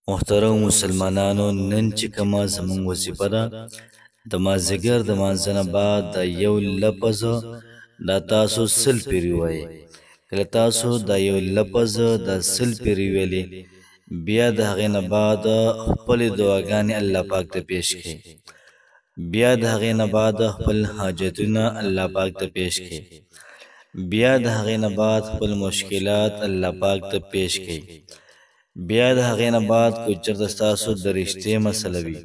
محترم مسلمانانو، نن چې کومه زموږ وظیفه ده د مازدیګر د مانځه نه بعد د یو لفظ دا تاسو سل پیرې ووایئ. کله تاسو دا یو لفظ د سل پیرې ویلې، بیا د هغې نه بعد خپلې دعاګانې الله پاک ته پیش کړئ. بیا د هغې نه بعد خپل حاجتونه الله پاک ته پیش کړئ. بیا د هغې نه بعد خپل مشکلات الله پاک ته پیش کړئ. بیا د هغې نه بعد که چېرته ستاسو د رشتې مسله وي،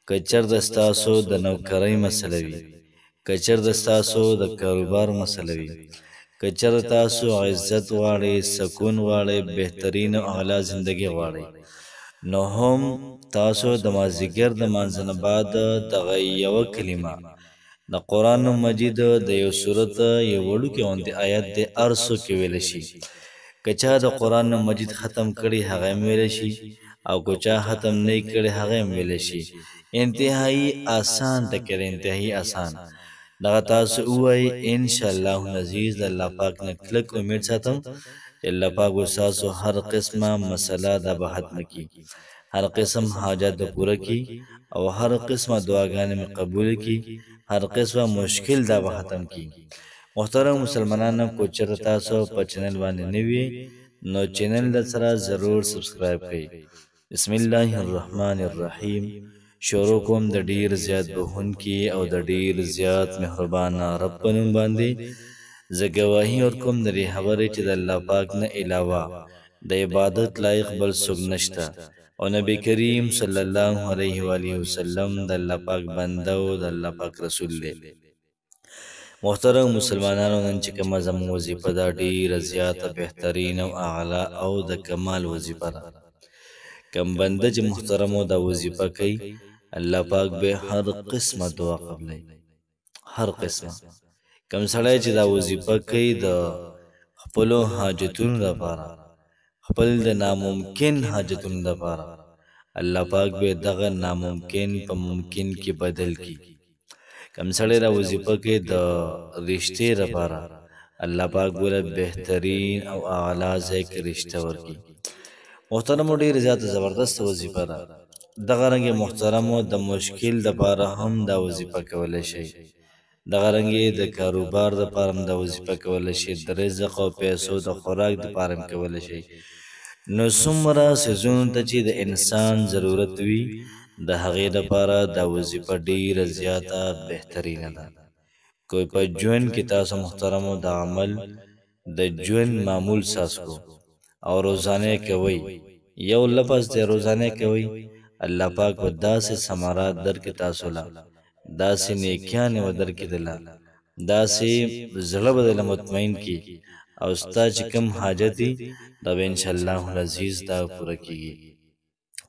که چېرته ستاسو د نوکرۍ مسله وي، که چېرته ستاسو د کاروبار مسله وي، که چېرته تاسو عزت غواړئ، سکون غواړئ، بهترین او اعلی زندګي غواړئ، نو هم تاسو د مازدیګر د مانځه نه بعد دغه یوه کلمه د قرآن مجید د یو سورت یو وړوکی غوندې آیت د هر څوک ویلی شي. که چا د قرآن مجید ختم کړي هغه هم ویلی شي، او که چا ختم نه کړي هغه هم ویلی شي. انتهایی آسان ټکی دی، انتهایی آسان. دغه تاسو ووایئ، انشاءالله العزیز د الله پاک نه کلک امید ساتم چې الله پاک به ستاسو هر قسمه مسله دا به ختمه کړي، هر قسم حاجت به پوره کړي، او هر قسمه دعاګانې مې قبوله کړي، هر قسمه مشکل دا به ختم کړي. محترم مسلمانانو، کو چېرته تاسو په چینل باندې نه وي نو چینل د سره ضرور سبسکرایب کړئ. بسم الله الرحمن الرحیم. شروع کوم د ډیر زیات بخښونکي او د ډیر زیات مهربانه رب په نوم باندې. زه ګواهي ورکوم د دې خبرې چې د الله پاک نه علاوه د عبادت لایق بل څوک نشته، او نبی کریم صلی الله علیه و آله وسلم د الله پاک بنده او د الله پاک رسول دی. محترم مسلمانانو، نن چې کومه زموږ وظیفه ده ډېره زیاته بهترین او اعلی او د کمال وظیفه ده. کم بنده چې محترمو دا وظیفه کوي، الله پاک به هر قسمه دعا قبلوي، هر قسمه. کم سړی چې دا وظیفه کوي د خپلو حاجتونو لپاره، خپل د ناممکن حاجتونو لپاره، الله پاک به دغه ناممکن په ممکن کې بدل کړي. کم سړی را وظیفه کوي د رشتې لپاره، الله پاک بوله بهترین او اعلی ځای کې رشته ورکړي. محترمو، ډېره زیاته زبردست وظیفه ده. دغه رنګې محترمو د مشکل دپاره هم دا وظیفه کولی شئ، دغه رنګې د کاروبار دپاره هم دا وظیفه کولی شئ، د رزق او پیسو د خوراک دپاره هم کولی شئ. نو څومره څیزونو ته چې د انسان ضرورت وي، د هغې دپاره دا وظیفه ډېره زیاته بهترینه ده. که په ژوند کې تاسو محترمو د عمل د ژوند معمول ساز کو او روزانه کوئ، یو لفظ دی روزانه کوئ، الله پاک به داسې ثمرات درکړي تاسو له، داسې نیکیانې به درکړي دله، داسې زړه به دله مطمئن کړي، او ستا چې کوم حاجت وي دا به انشاءالله العزیز دا پوره کېږي.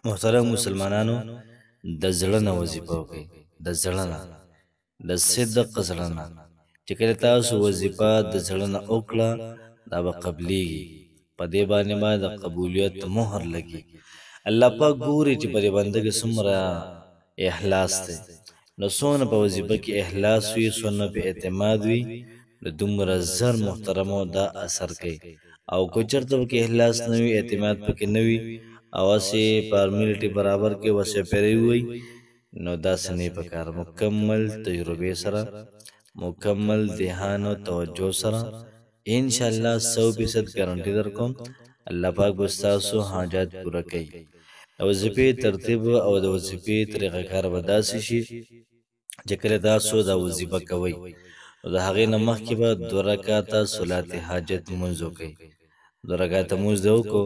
محترم مسلمانانو، د زړه نه وظیفه وکړئ، د زړه نه، د صدق زړه نه. چې کله تاسو وظیفه د زړه نه وکړه، دا به قبلیږي، په دې باندې به د قبولیت مهر لګي. الله پاک ګوري چې په دې بنده کې څومره اخلاص دی. نو څونه په وظیفه کې اخلاص وي، څونه په اعتماد وي، نو دومره زر محترمو دا اثر کوي. او که چېرته پکې اخلاص نه وي، اعتماد پکې نه وي، او هسې فارمیلټي برابر کې وسې پیری وي، نو داسې نه پکار. مکمل تجربې سره، مکمل ذهان او توجه سره، انشاءالله 100% ګارنټي درکوم الله پاک به ستاسو حاجات پوره کوي. د وظیفې ترتیب او د وظیفې طریقه کار به داسې شي چې کله تاسو دا وظیفه کوئ، نو د هغې نه مخکې به 2 رکعته صلات حاجت لمونځ وکئ. 2 رکعته لمونځ دې وکړو،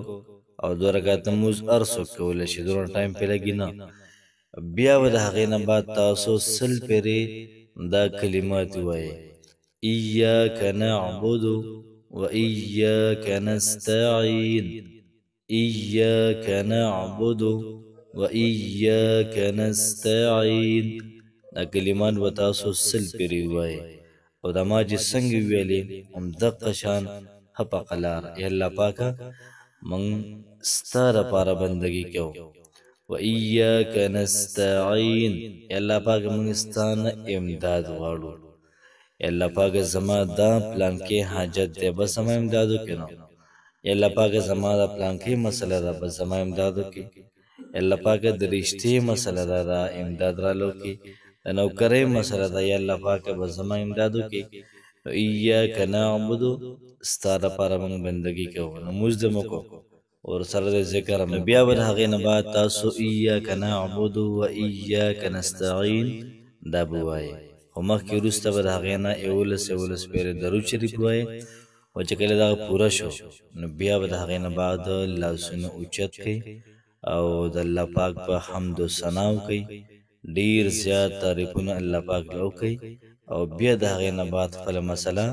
او 2 رکعته لمونځ هر څوک کولی شي، دونه ټایم پرې لګي نه. بیا به د هغې نه بعد تاسو 100 پیرې دا کلمات ووایئ: ایاک نعبد و ایاک نستعین، ایاک نعبد و ایاک نستعین. دا کلمات به تاسو 100 پیرې ووایئ، او دا ما چې څنګه ویلې همدغه شان ښه په قلار. ای الله پاکه، موږ ستا دپاره بندګي کوو. و ایاک نستعین، ای الله پاک موږ ستا نه امداد غواړو. ای الله پاک زما دا پلانکې حاجت دی، بس زما امداد وکړې. نو ای الله پاک زما دا پلانکې مسله ده، بس زما امداد وکړې. الله پاکه د رښتې مسله ده دا امداد رالو کې د نوکرۍ مسله ده یا الله پاکه به زما امداد وکړي نو ایاک نعبدو ستا دپاره موږ بندګي کوو لمونځ دې مو کوو ورسره د ذکر هم بیا به د هغې نه بعد تاسو ایاک نعبدو و ایاک نستعین دا به ووایئ خو مخکې وروسته به د هغې نه 11 پېرې درود شریف ووایئ او چې کله دغه پوره شو نو بیا به د هغې نه بعد لاسونه اوچت کړئ او د الله پاک په حمد و ثنا وکئ ډیر زیات تعریفونه الله پاک له وکئ او بیا د هغې نه بعد خپله مسله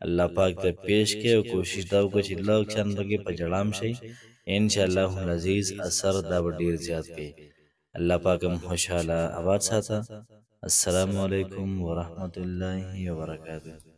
الله پاک ته پیش کړئ او کوشش دا وکړئ چې لږ چند پکې په جړام شئ انشاءالله العزیز اثر دا به ډیر زیات کوي الله پاک هم خوشحاله آباد ساته السلام علیکم ورحمت الله وبرکاته